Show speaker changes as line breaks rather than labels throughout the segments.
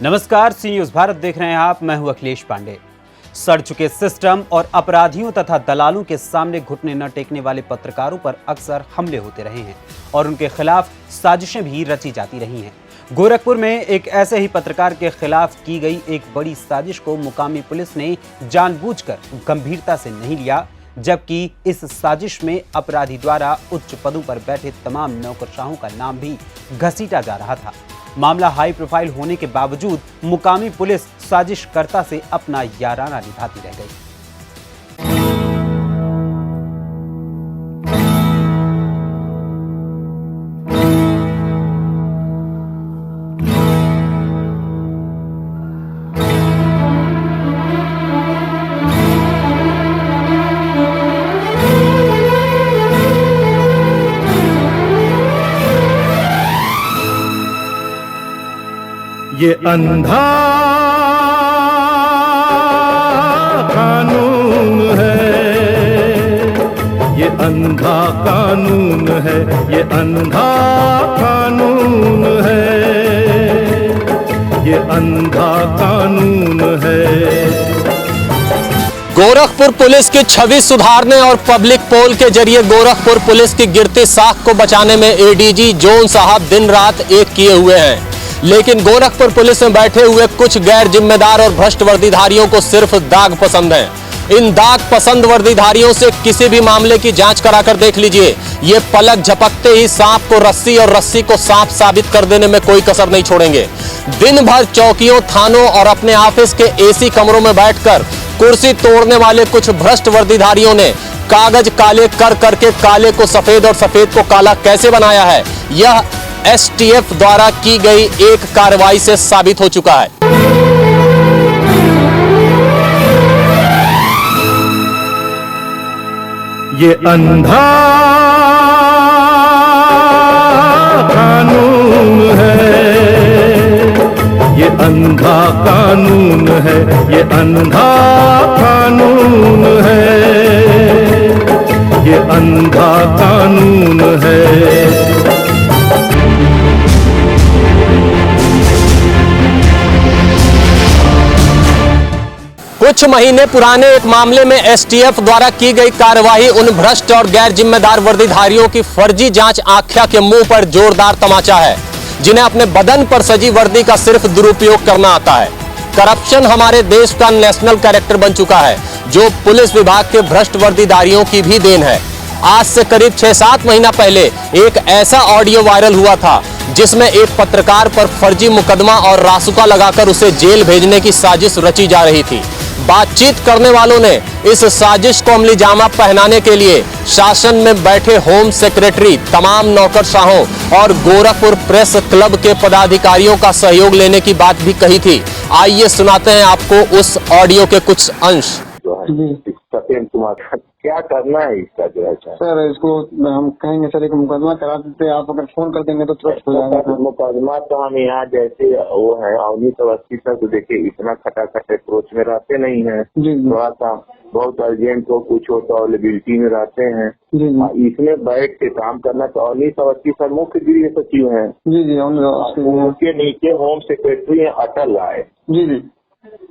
नमस्कार, सी न्यूज भारत देख रहे हैं आप। मैं हूं अखिलेश पांडे। सड़ चुके सिस्टम और अपराधियों तथा दलालों के सामने घुटने न टेकने वाले पत्रकारों पर अक्सर हमले होते रहे हैं और उनके खिलाफ साजिशें भी रची जाती रही हैं। गोरखपुर में एक ऐसे ही पत्रकार के खिलाफ की गई एक बड़ी साजिश को मुकामी पुलिस ने जानबूझकर गंभीरता से नहीं लिया, जबकि इस साजिश में अपराधी द्वारा उच्च पदों पर बैठे तमाम नौकरशाहों का नाम भी घसीटा जा रहा था। मामला हाई प्रोफाइल होने के बावजूद मुकामी पुलिस साजिशकर्ता से अपना याराना निभाती रह गई।
ये अंधा कानून है, ये अंधा कानून है, ये अंधा कानून है, ये अंधा कानून है।
गोरखपुर पुलिस की छवि सुधारने और पब्लिक पोल के जरिए गोरखपुर पुलिस की गिरती साख को बचाने में एडीजी जोन साहब दिन रात एक किए हुए हैं, लेकिन गोरखपुर पुलिस में बैठे हुए कुछ गैर जिम्मेदार और भ्रष्ट वर्दीधारियों को सिर्फ दाग पसंद है। इन दाग पसंद वर्दीधारियों से किसी भी मामले की जांच कराकर देख लीजिए, ये पलक झपकते ही सांप को रस्सी और रस्सी को सांप साबित कर देने में कोई कसर नहीं छोड़ेंगे। दिन भर चौकियों, थानों और अपने ऑफिस के एसी कमरों में बैठकर कुर्सी तोड़ने वाले कुछ भ्रष्ट वर्दीधारियों ने कागज काले कर करके काले को सफेद और सफेद को काला कैसे बनाया है, यह एसटीएफ द्वारा की गई एक कार्रवाई से साबित हो चुका है।
ये अंधा कानून है, ये अंधा कानून है, ये अंधा कानून है, ये अंधा कानून है।
कुछ महीने पुराने एक मामले में एसटीएफ द्वारा की गई कार्रवाई उन भ्रष्ट और गैर जिम्मेदार वर्दीधारियों की फर्जी जांच आख्या के मुंह पर जोरदार तमाचा है, जिन्हें अपने बदन पर सजी वर्दी का सिर्फ दुरुपयोग करना आता है। करप्शन हमारे देश का नेशनल कैरेक्टर बन चुका है, जो पुलिस विभाग के भ्रष्ट वर्दीधारियों की भी देन है। आज से करीब 6-7 महीना पहले एक ऐसा ऑडियो वायरल हुआ था जिसमें एक पत्रकार पर फर्जी मुकदमा और रासुका लगाकर उसे जेल भेजने की साजिश रची जा रही थी। बातचीत करने वालों ने इस साजिश को अमली जामा पहनाने के लिए शासन में बैठे होम सेक्रेटरी, तमाम नौकरशाहों और गोरखपुर प्रेस क्लब के पदाधिकारियों का सहयोग लेने की बात भी कही थी। आइए सुनाते हैं आपको उस ऑडियो के कुछ अंश।
सत्येंद्र कुमार, क्या करना है इसका जो है
सर? इसको हम कहेंगे सर, एक मुकदमा करा देते, आप अगर फोन कर देंगे तो तुरंत हो जाएगा।
मुकदमा तो हम यहाँ जैसे वो है 1980 तक देखिए इतना खटाखट अप्रोच में रहते नहीं है, थोड़ा सा बहुत अर्जेंट हो कुछ हो तो अवेलेबिलिटी में रहते हैं। इसमें बैठ के काम करना तो 1980 सर मुख्य गृह सचिव है उनके नीचे होम सेक्रेटरी है अटल राय जी,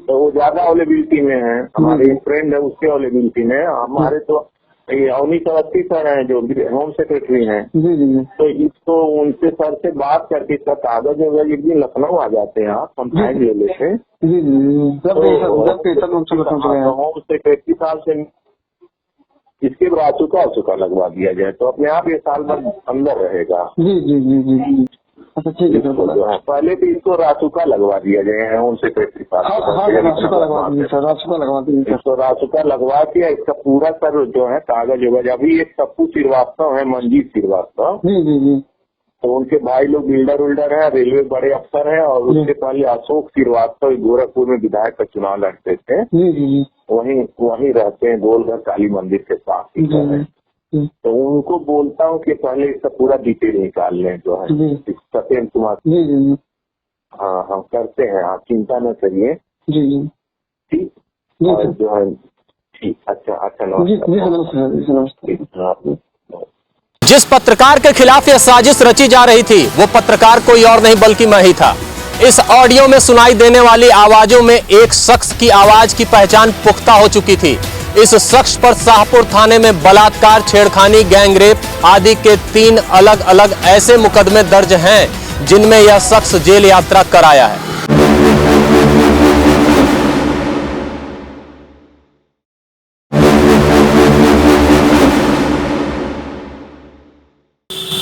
तो वो ज्यादा अवेलेबिलिटी में है। हमारे एक फ्रेंड है उसके अवेलेबिलिटी में, हमारे तो 1980 सर है जो होम सेक्रेटरी हैं, तो इसको उनसे सर से बात करके इसका कागज वगैरह एक दिन लखनऊ आ जाते हैं आप, हम फाइन ले लेते हैं। होम सेक्रेटरी साहब से इसके रासुका लगवा दिया जाए तो अपने आप ये साल भर अंदर रहेगा।
अच्छा ठीक है सर,
पहले तो इसको रासुका लगवा दिया जाए होम सेक्रेटरी इसको रासुका लगवा के इसका पूरा सर जो है कागज होगा। अभी एक टप्पू श्रीवास्तव है, मंजीत श्रीवास्तव, तो उनके भाई लोग बिल्डर उल्डर है, रेलवे बड़े अफसर है, और उसके पहले अशोक श्रीवास्तव गोरखपुर में विधायक का चुनाव लड़ते थे, वहीं रहते हैं गोलघर काली मंदिर के पास ही। तो उनको बोलता हूँ कि पहले इसका पूरा डिटेल निकाल लें जो है सत्येंद्र कुमार। हाँ हम करते हैं, आप चिंता न करिए। ठीक, और जो है ठीक, अच्छा अच्छा,
जी
नमस्कार।
जी नमस्कार जी नमस्ते।
जिस पत्रकार के खिलाफ यह साजिश रची जा रही थी वो पत्रकार कोई और नहीं बल्कि मैं ही था। इस ऑडियो में सुनाई देने वाली आवाजों में एक शख्स की आवाज की पहचान पुख्ता हो चुकी थी। इस शख्स पर शाहपुर थाने में बलात्कार, छेड़खानी, गैंगरेप आदि के 3 अलग अलग ऐसे मुकदमे दर्ज हैं जिनमें यह शख्स जेल यात्रा कराया है।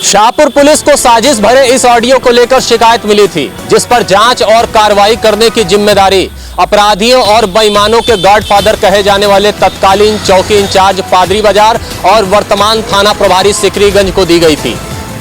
शाहपुर पुलिस को साजिश भरे इस ऑडियो को लेकर शिकायत मिली थी, जिस पर जांच और कार्रवाई करने की जिम्मेदारी अपराधियों और बेईमानों के गॉडफादर कहे जाने वाले तत्कालीन चौकी इंचार्ज पादरी बाजार और वर्तमान थाना प्रभारी सिकरीगंज को दी गई थी।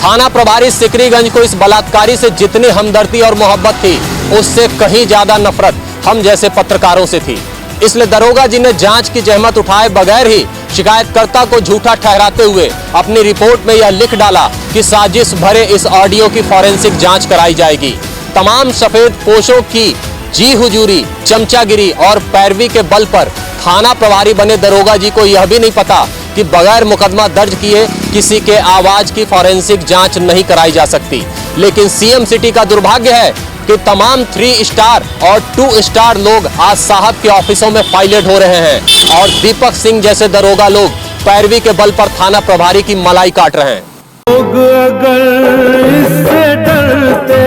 थाना प्रभारी सिकरीगंज को इस बलात्कारी से जितनी हमदर्दी और मोहब्बत थी, उससे कहीं ज्यादा नफरत हम जैसे पत्रकारों से थी। इसलिए दरोगा जी ने जांच की जहमत उठाए बगैर ही शिकायतकर्ता को झूठा ठहराते हुए अपनी रिपोर्ट में यह लिख डाला कि साजिश भरे इस ऑडियो की फॉरेंसिक जांच कराई जाएगी। तमाम सफेद पोशों की जी हुजूरी, चमचागिरी और पैरवी के बल पर थाना प्रभारी बने दरोगा जी को यह भी नहीं पता कि बगैर मुकदमा दर्ज किए किसी के आवाज की फॉरेंसिक जांच नहीं कराई जा सकती। लेकिन सीएम सिटी का दुर्भाग्य है कि तमाम 3 स्टार और 2 स्टार लोग आज साहब के ऑफिसों में पायलट हो रहे हैं और दीपक सिंह जैसे दरोगा लोग पैरवी के बल पर थाना प्रभारी की मलाई काट रहे हैं।
लोग अगर इससे डरते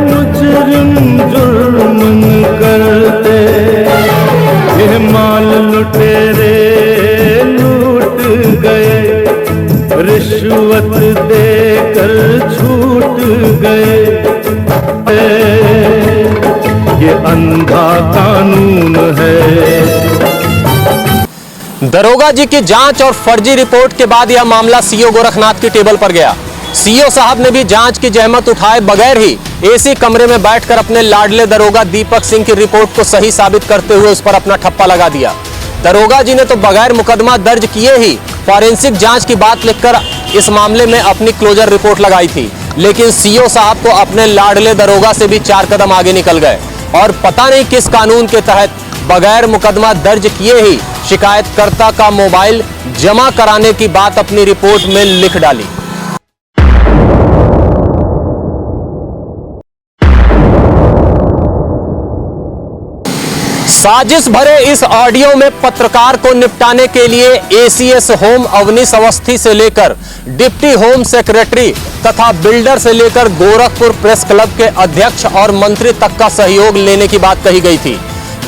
मुजरिम जुर्म करते, ये माल लुटेरे लूट गए, रिश्वत देकर छूट गए, ये अंधा कानून है।
दरोगा जी की जांच और फर्जी रिपोर्ट के बाद यह मामला सीओ गोरखनाथ की टेबल पर गया। सीओ साहब ने भी जांच की जहमत उठाए बगैर ही एसी कमरे में बैठकर अपने लाडले दरोगा दीपक सिंह की रिपोर्ट को सही साबित करते हुए उस पर अपना ठप्पा लगा दिया। दरोगा जी ने तो बगैर मुकदमा दर्ज किए ही फॉरेंसिक जांच की बात लिखकर इस मामले में अपनी क्लोजर रिपोर्ट लगाई थी, लेकिन सीओ साहब तो अपने लाडले दरोगा से भी 4 कदम आगे निकल गए और पता नहीं किस कानून के तहत बगैर मुकदमा दर्ज किए ही शिकायतकर्ता का मोबाइल जमा कराने की बात अपनी रिपोर्ट में लिख डाली। साजिश भरे इस ऑडियो में पत्रकार को निपटाने के लिए एसीएस होम अवनीश अवस्थी से लेकर डिप्टी होम सेक्रेटरी तथा बिल्डर से लेकर गोरखपुर प्रेस क्लब के अध्यक्ष और मंत्री तक का सहयोग लेने की बात कही गई थी।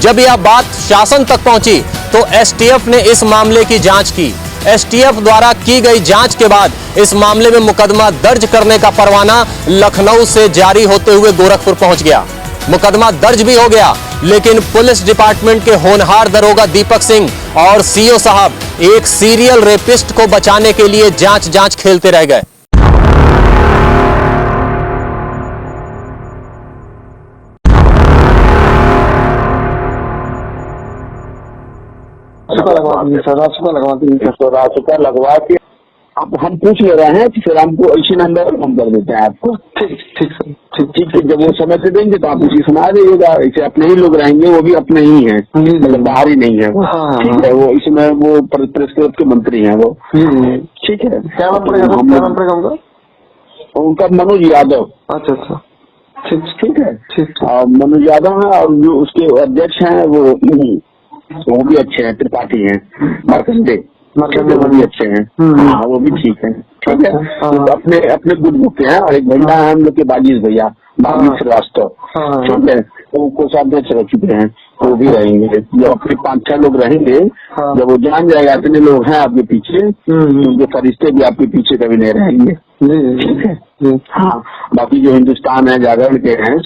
जब यह बात शासन तक पहुंची तो एसटीएफ ने इस मामले की जांच की। एसटीएफ द्वारा की गई जांच के बाद इस मामले में मुकदमा दर्ज करने का परवाना लखनऊ से जारी होते हुए गोरखपुर पहुंच गया। मुकदमा दर्ज भी हो गया, लेकिन पुलिस डिपार्टमेंट के होनहार दरोगा दीपक सिंह और सीओ साहब एक सीरियल रेपिस्ट को बचाने के लिए जांच खेलते रह गए।
रास्ता लगवा के अब हम पूछ ले रहे हैं कि फिर हमको इसी नंबर पर हम कर देते हैं आपको।
ठीक ठीक सर
ठीक है, जब वो समय से देंगे तो आप उसी सुना दीजिएगा। इसे अपने ही लोग रहेंगे, वो भी अपने ही हैं, मतलब बाहर ही नहीं है वो। ठीक है, वो इसमें वो प्रेस क्लब के मंत्री हैं वो। ठीक है,
क्या नाम पड़ेगा उनका?
उनका मनोज यादव।
अच्छा अच्छा,
ठीक है,
ठीक।
मनोज यादव है और जो उसके अध्यक्ष हैं वो भी अच्छे हैं, त्रिपाठी हैं, मार्कंडे, वो भी अच्छे हैं। हाँ, वो भी ठीक है। ठीक है, तो अपने गुड बुक के हैं। और एक भैया है हम लोग के बाजीज भैया, बागी श्रीवास्तव। ठीक है, तो कोषाध्यक्ष रह चुके हैं, वो भी रहेंगे। जब अपने 5-6 लोग रहेंगे, जब वो जान जाएगा इतने लोग हैं आपके पीछे, उनके फरिश्ते भी आपके पीछे कभी नहीं रहेंगे। ठीक है, हाँ। बाकी जो हिंदुस्तान है, जागरण के हैं,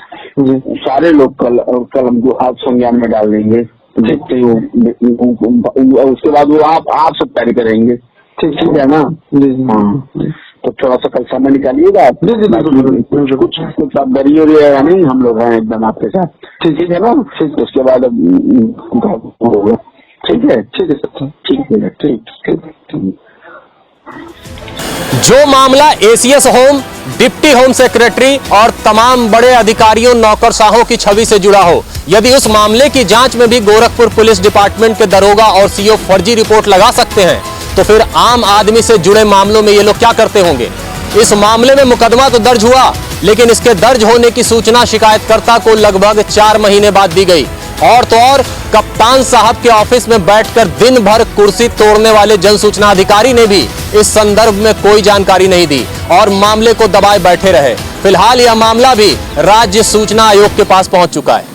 सारे लोग कल हमको आप संज्ञान में डाल देंगे। देखते ही उसके बाद वो आप सब तैयारी करेंगे। ठीक है ना? हाँ, तो थोड़ा सा कल समय निकालिएगा आप। कुछ आप डरी हो रही है नहीं, हम लोग हैं एकदम आपके साथ। ठीक है ना? उसके बाद होगा। ठीक है, ठीक है सर, ठीक है, ठीक।
जो मामला ACS home, deputy home secretary और तमाम बड़े अधिकारियों नौकरशाहों की छवि से जुड़ा हो। यदि उस मामले की जांच में भी गोरखपुर पुलिस डिपार्टमेंट के दरोगा और सीओ फर्जी रिपोर्ट लगा सकते हैं, तो फिर आम आदमी से जुड़े मामलों में ये लोग क्या करते होंगे। इस मामले में मुकदमा तो दर्ज हुआ, लेकिन इसके दर्ज होने की सूचना शिकायतकर्ता को लगभग 4 महीने बाद दी गई। और तो और कप्तान साहब के ऑफिस में बैठकर दिन भर कुर्सी तोड़ने वाले जन सूचना अधिकारी ने भी इस संदर्भ में कोई जानकारी नहीं दी और मामले को दबाए बैठे रहे। फिलहाल यह मामला भी राज्य सूचना आयोग के पास पहुंच चुका है।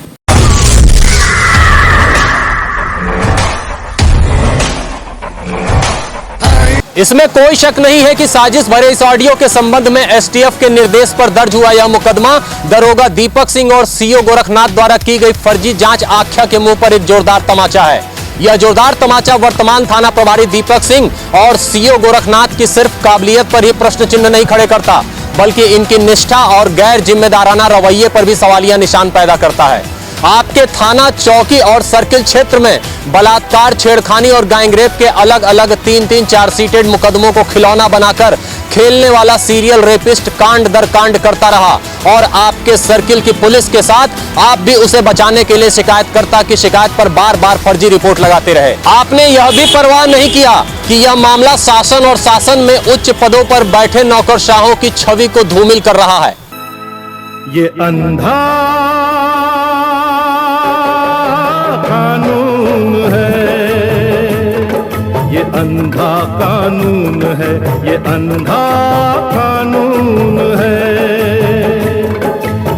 इसमें कोई शक नहीं है कि साजिश भरे इस ऑडियो के संबंध में एसटीएफ के निर्देश पर दर्ज हुआ यह मुकदमा दरोगा दीपक सिंह और सीओ गोरखनाथ द्वारा की गई फर्जी जांच आख्या के मुंह पर एक जोरदार तमाचा है। यह जोरदार तमाचा वर्तमान थाना प्रभारी दीपक सिंह और सीओ गोरखनाथ की सिर्फ काबिलियत पर ही प्रश्न चिन्ह नहीं खड़े करता, बल्कि इनकी निष्ठा और गैर जिम्मेदाराना रवैये पर भी सवालिया निशान पैदा करता है। आपके थाना, चौकी और सर्किल क्षेत्र में बलात्कार, छेड़खानी और गैंगरेप के अलग अलग 3-3 चार्जशीटेड मुकदमों को खिलौना बनाकर खेलने वाला सीरियल रेपिस्ट कांड दर कांड करता रहा और आपके सर्किल की पुलिस के साथ आप भी उसे बचाने के लिए शिकायतकर्ता की शिकायत पर बार बार फर्जी रिपोर्ट लगाते रहे। आपने यह भी परवाह नहीं किया कि यह मामला शासन और शासन में उच्च पदों पर बैठे नौकरशाहों की छवि को धूमिल कर रहा है।
ये अंधा कानून है, ये अंधा कानून है, ये अंधा कानून है,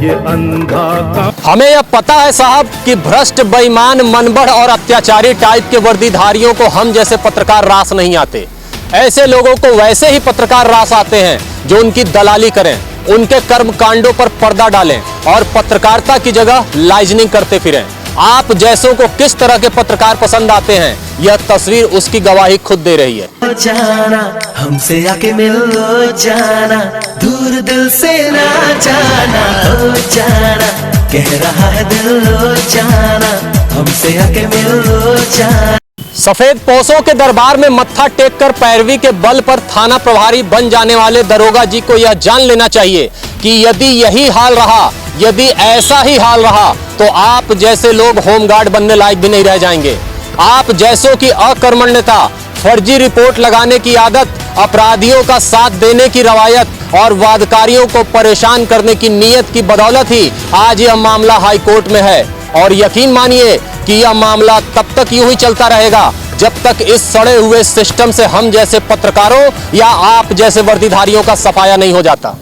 ये अंधा कानून।
हमें यह पता है साहब कि भ्रष्ट, बेईमान, मनबढ़ और अत्याचारी टाइप के वर्दीधारियों को हम जैसे पत्रकार रास नहीं आते। ऐसे लोगों को वैसे ही पत्रकार रास आते हैं जो उनकी दलाली करें, उनके कर्म कांडों पर पर्दा डालें और पत्रकारिता की जगह लाइजनिंग करते फिरें। आप जैसों को किस तरह के पत्रकार पसंद आते हैं, यह तस्वीर उसकी गवाही खुद दे रही है।
जाना हमसे आके मिलो जाना, दूर दिल से ना जाना, हो जाना कह रहा है दिल, लो जाना हमसे आके मिलो जाना।
सफेद पोसों के दरबार में मत्था टेक कर पैरवी के बल पर थाना प्रभारी बन जाने वाले दरोगा जी को यह जान लेना चाहिए कि यदि यही हाल रहा, यदि ऐसा ही हाल रहा, तो आप जैसे लोग होमगार्ड बनने लायक भी नहीं रह जाएंगे। आप जैसों की अकर्मण्यता, फर्जी रिपोर्ट लगाने की आदत, अपराधियों का साथ देने की रवायत और वादकारियों को परेशान करने की नीयत की बदौलत ही आज यह मामला हाईकोर्ट में है। और यकीन मानिए कि यह मामला तब तक यूं ही चलता रहेगा जब तक इस सड़े हुए सिस्टम से हम जैसे पत्रकारों या आप जैसे वर्दीधारियों का सफाया नहीं हो जाता।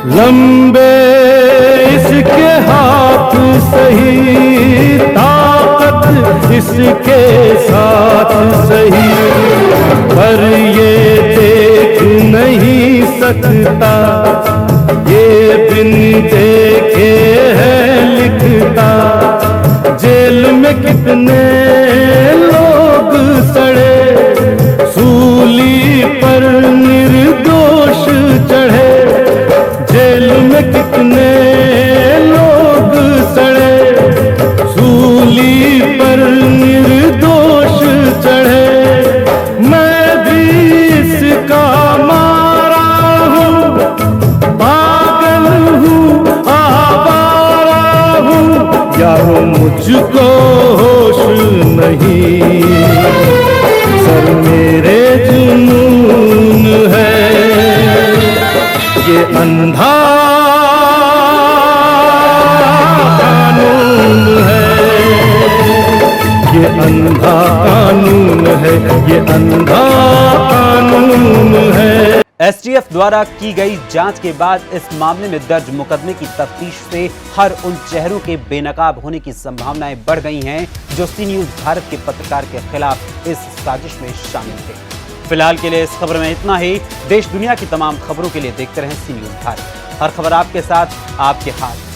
लंबे इसके हाथ सही, ताकत इसके साथ सही, पर ये देख नहीं सकता, ये बिन देखे है लिखता। जेल में कितने लोग सड़े, सूली पर निर्दोष चढ़े। जेल में कितने लोग सड़े, सूली पर निर्दोष चढ़े। मैं भी इसका मारा हूँ, पागल हूँ, आवारा हूँ, यारो मुझको होश नहीं, सर मेरे जुनून है। ये अंधा कानून है, ये अंधा कानून है, ये अंधा कानून है।
एसटीएफ द्वारा की गई जांच के बाद इस मामले में दर्ज मुकदमे की तफ्तीश से हर उन चेहरों के बेनकाब होने की संभावनाएं बढ़ गई हैं जो सी न्यूज भारत के पत्रकार के खिलाफ इस साजिश में शामिल थे। फिलहाल के लिए इस खबर में इतना ही। देश दुनिया की तमाम खबरों के लिए देखते रहें सी न्यूज भारत। हर खबर आपके साथ, आपके हाथ।